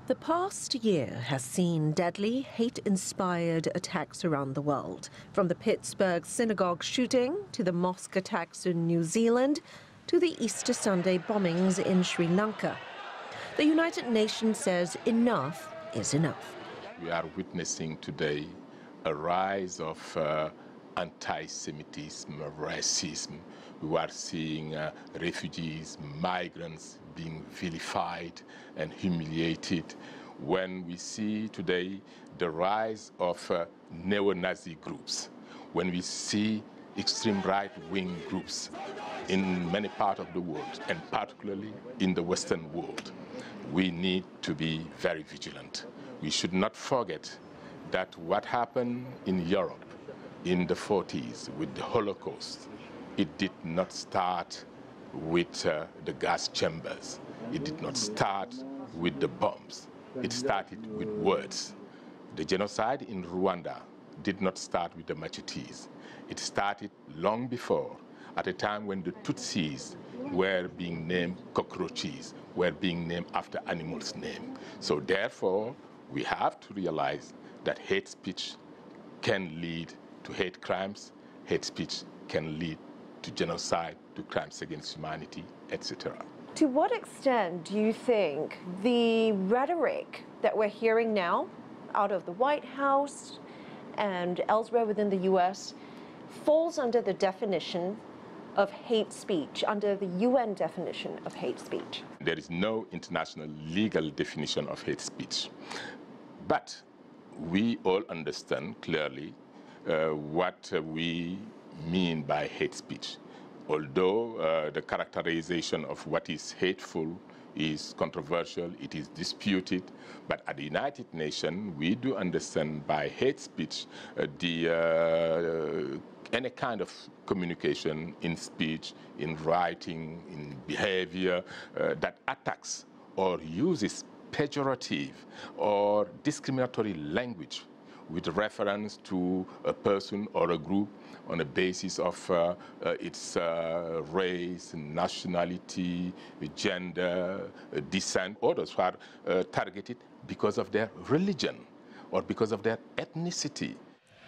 The past year has seen deadly, hate-inspired attacks around the world, from the Pittsburgh synagogue shooting to the mosque attacks in New Zealand to the Easter Sunday bombings in Sri Lanka. The United Nations says enough is enough. We are witnessing today a rise of anti-Semitism, racism. We are seeing refugees, migrants being vilified and humiliated. When we see today the rise of neo-Nazi groups, when we see extreme right-wing groups in many parts of the world, and particularly in the Western world, we need to be very vigilant. We should not forget that what happened in Europe in the 40s with the Holocaust, it did not start with the gas chambers. It did not start with the bombs. It started with words. The genocide in Rwanda did not start with the machetes. It started long before, at a time when the Tutsis were being named cockroaches, were being named after animals' names. So therefore, we have to realize that hate speech can lead to hate crimes, hate speech can lead to genocide, to crimes against humanity, etc. To what extent do you think the rhetoric that we're hearing now out of the White House and elsewhere within the US falls under the definition of hate speech, under the UN definition of hate speech? There is no international legal definition of hate speech. But we all understand clearly what we mean by hate speech. Although the characterization of what is hateful is controversial, it is disputed, but at the United Nations, we do understand by hate speech any kind of communication in speech, in writing, in behavior that attacks or uses pejorative or discriminatory language with reference to a person or a group on the basis of its race, nationality, gender, descent. Others who are targeted because of their religion or because of their ethnicity.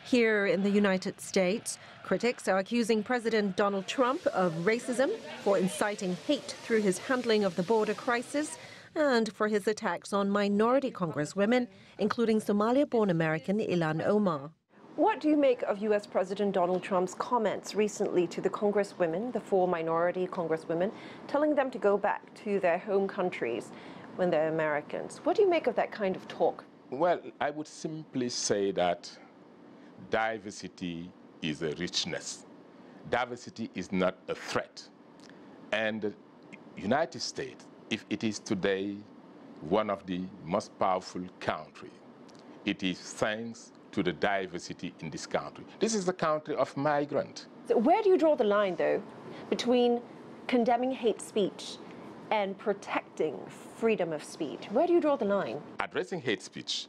Here in the United States, critics are accusing President Donald Trump of racism, for inciting hate through his handling of the border crisis, and for his attacks on minority congresswomen, including Somalia-born American Ilhan Omar. What do you make of U.S. President Donald Trump's comments recently to the congresswomen, the 4 minority congresswomen, telling them to go back to their home countries when they're Americans? What do you make of that kind of talk? Well, I would simply say that diversity is a richness. Diversity is not a threat. And the United States, if it is today one of the most powerful countries, it is thanks to the diversity in this country. This is the country of migrants. So where do you draw the line, though, between condemning hate speech and protecting freedom of speech? Where do you draw the line? Addressing hate speech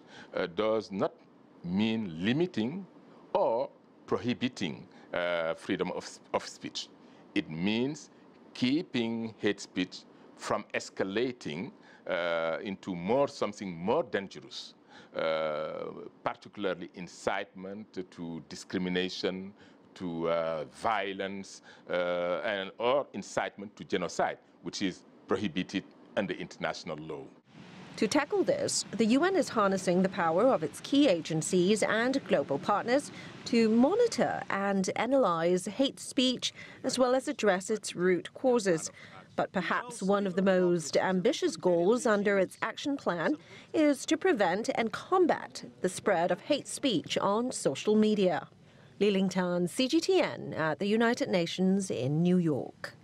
does not mean limiting or prohibiting freedom of speech. It means keeping hate speech from escalating into something more dangerous, particularly incitement to discrimination, to violence, or incitement to genocide, which is prohibited under international law. To tackle this, the UN is harnessing the power of its key agencies and global partners to monitor and analyze hate speech, as well as address its root causes. But perhaps one of the most ambitious goals under its action plan is to prevent and combat the spread of hate speech on social media. Liling, CGTN at the United Nations in New York.